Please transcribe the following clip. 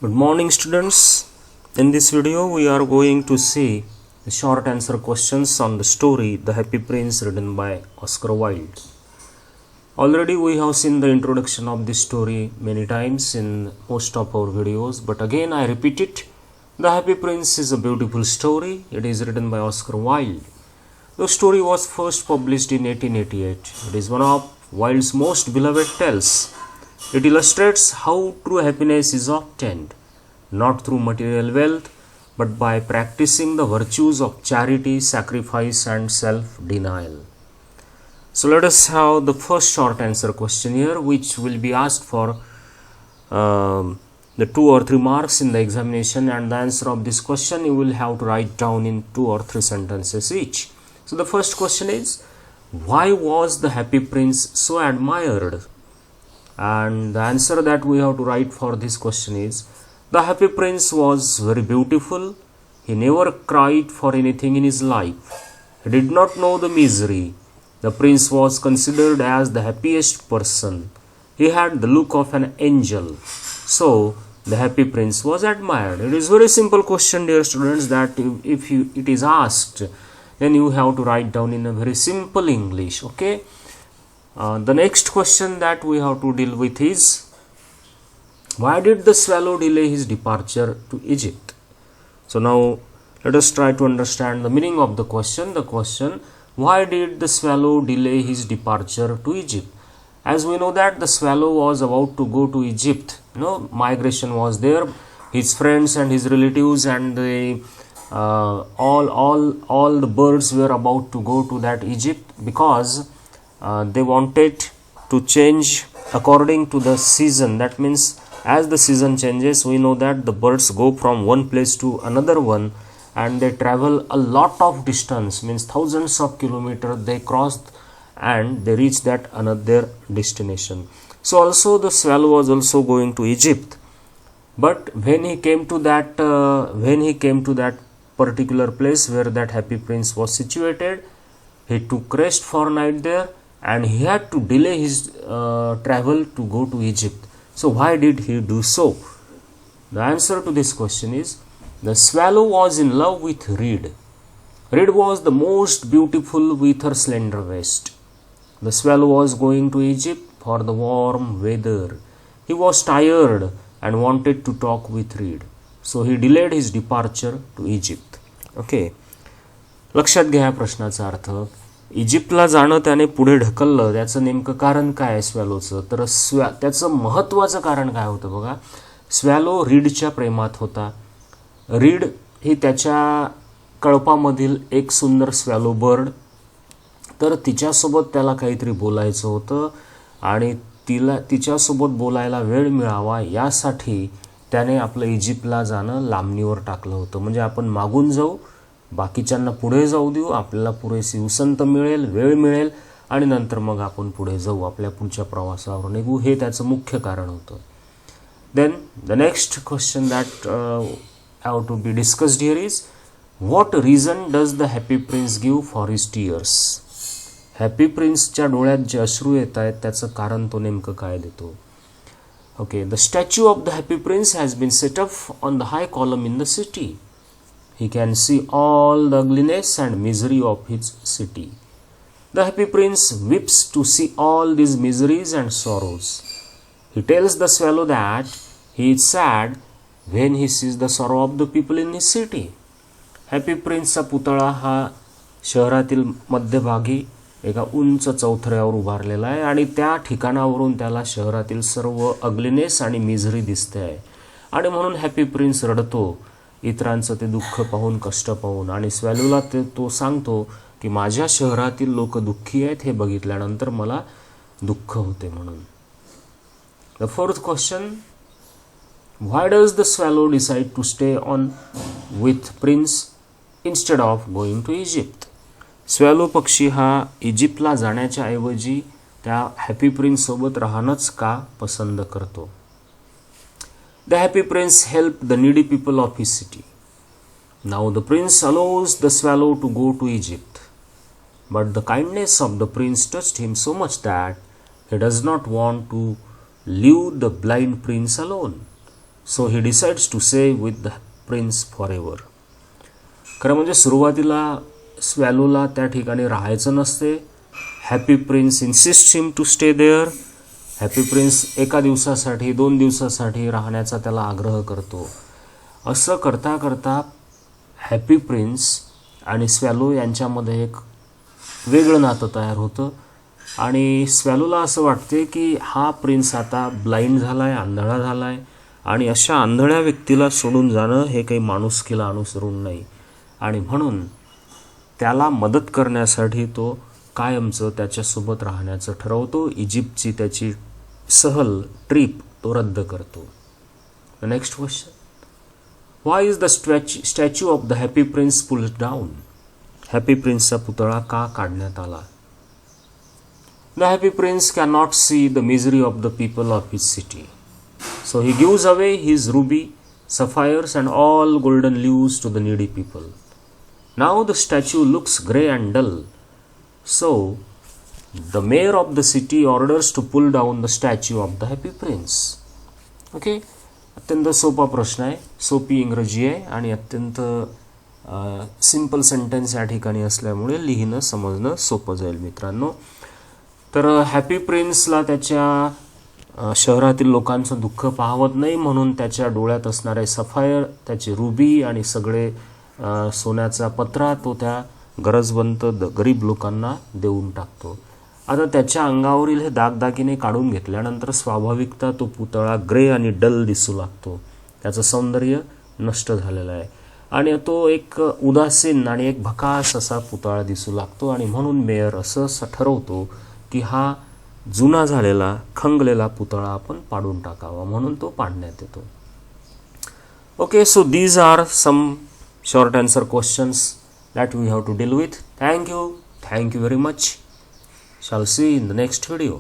Good morning, students. In this video we are going to see the short answer questions on the story The Happy Prince, written by Oscar Wilde. Already we have seen the introduction of this story many times in most of our videos, but again I repeat it. The Happy Prince is a beautiful story. It is written by Oscar Wilde. The story was first published in 1888. It is one of Wilde's most beloved tales. It illustrates how true happiness is obtained, not through material wealth, but by practicing the virtues of charity, sacrifice, and self-denial. So let us have the first short answer question here, which will be asked for the 2 or 3 marks in the examination, and the answer of this question you will have to write down in 2 or 3 sentences each. So the first question is, why was the Happy Prince so admired? And the answer that we have to write for this question is, the Happy Prince was very beautiful. He never cried for anything in his life. He did not know the misery. The prince was considered as the happiest person. He had the look of an angel. So the Happy Prince was admired. It is very simple question, dear students, that if it is asked, then you have to write down in a very simple English. Okay. The next question that we have to deal with is, why did the swallow delay his departure to Egypt? So now let us try to understand the meaning of the question. The question, why did the swallow delay his departure to Egypt? As we know that the swallow was about to go to Egypt. Migration was there. His friends and his relatives and all the birds were about to go to that Egypt, because they wanted to change according to the season. That means as the season changes, we know that the birds go from one place to another one, and they travel a lot of distance, means thousands of kilometers they crossed, and they reach that another destination. So also the swallow was also going to Egypt, but when he came to that particular place where that Happy Prince was situated, he took rest for night there, and he had to delay his travel to go to Egypt. So why did he do so? The answer to this question is, the swallow was in love with Reed. Reed was the most beautiful with her slender waist. The swallow was going to Egypt for the warm weather. He was tired and wanted to talk with Reed. So he delayed his departure to Egypt. Okay. लक्षात घ्या प्रश्नाचा अर्थ. इजिप्तला जाणं त्याने पुढे ढकललं, त्याचं नेमकं कारण काय आहे स्वॅलोचं? तर त्याचं महत्त्वाचं कारण काय होतं बघा. स्वॅलो रीडच्या प्रेमात होता. रीड ही त्याच्या कळपामधील एक सुंदर स्वॅलो बर्ड. तर तिच्यासोबत त्याला काहीतरी बोलायचं होतं, आणि तिच्यासोबत बोलायला वेळ मिळावा यासाठी त्याने आपलं इजिप्तला जाणं लांबणीवर टाकलं होतं. म्हणजे आपण मागून जाऊ, बाकीच्यांना पुढे जाऊ देऊ, आपल्याला पुरेशी उसंत मिळेल, वेळ मिळेल, आणि नंतर मग आपण पुढे जाऊ, आपल्या पुढच्या प्रवासावर निघू, हे त्याचं मुख्य कारण होतं. Then the next question that have to be discussed here is, what reason does the Happy Prince give for his tears? हॅपी प्रिन्सच्या डोळ्यात जे अश्रू येत आहेत त्याचं कारण तो नेमकं काय देतो? Okay. The statue of the Happy Prince has been set up on the high column in the city. He can see all the ugliness and misery of his city. The Happy Prince weeps to see all these miseries and sorrows. He tells the swallow that he is sad when he sees the sorrow of the people in his city. Happy Prince चा पुतळा हा शहरातील मध्यभागी एका उंच चौथऱ्यावर उभारलेला आहे, आणि त्या ठिकाणावरून त्याला शहरातील सर्व अग्लिनेस आणि मिझरी दिसते आहे, आणि म्हणून हॅपी प्रिन्स रडतो, इतरांचं ते दुःख पाहून, कष्ट पाहून, आणि स्वॅलोला तो सांगतो की माझ्या शहरातील लोक दुःखी आहेत हे बघितल्यानंतर मला दुःख होते म्हणून. The fourth question, why does the swallow decide to stay on with Prince instead of going to Egypt? Swallow पक्षी हा इजिप्तला जाण्याच्या ऐवजी त्या हॅपी प्रिन्स सोबत राहणंच का पसंत करतो? The Happy Prince helped the needy people of his city. Now the prince allows the swallow to go to Egypt, but the kindness of the prince touched him so much that he does not want to leave the blind prince alone. So he decides to stay with the Prince forever. खरं म्हणजे सुरुवातीला स्वॅलोला त्या ठिकाणी राहायचं नसते. Happy Prince insist him to stay there. Happy Prince एका दिवसासाठी 2 दिवसासाठी राहण्याचा त्याला आग्रह करतो. असं करता करता हॅपी प्रिन्स आणि स्वॅलो यांच्यामध्ये एक वेगळं नातं तयार होतं आणि स्वॅलोला असं वाटते की हा प्रिन्स आता ब्लाइंड झाला आहे, आंधळा झाला आहे आणि अशा आंधळ्या व्यक्तीला सोडून जाणं हे काही माणुसकीला अनुसरून नाही आणि म्हणून त्याला मदत करण्यासाठी तो कायमचं त्याच्यासोबत राहण्याचं ठरवतो. इजिप्तची त्याची सहल ट्रिप तो रद्द करतो. Next question, why is the statue of the Happy Prince pulled down? हॅपी प्रिन्सचा पुतळा का काढण्यात आला? The Happy Prince can not see the misery of the people of his city, so he gives away his ruby, sapphires and all golden leaves to the needy people. Now the statue looks grey and dull, so the mayor of the city orders to pull down the statue of the happy prince. Okay, अत्यंत सोपा प्रश्न आहे, सोपी इंग्रजी आहे आणि अत्यंत simple sentence या ठिकाणी असल्यामुळे लिहिणं समजणं सोपं जाईल मित्रांनो. तर हॅपी प्रिन्सला त्याच्या शहरातील लोकांचं दुःख पाहवत नाही म्हणून त्याच्या डोळ्यात असणारे सफायर, त्याचे रुबी आणि सगळे सोन्याचा पत्रा तो त्या गरजवंत गरीब लोकांना देऊन टाकतो. आता त्याच्या अंगावरील हे दागदागिने काढून घेतल्यानंतर स्वाभाविकता तो पुतळा ग्रे आणि डल दिसू लागतो. त्याचं सौंदर्य नष्ट झालेलं आहे आणि तो एक उदासीन आणि एक भकास असा पुतळा दिसू लागतो आणि म्हणून मेयर असं ठरवतो की हा जुना झालेला खंगलेला पुतळा आपण पाडून टाकावा, म्हणून तो पाडण्यात येतो. Okay, so these are some short answer questions that we have to deal with. Thank you very much. Shall see you in the next video.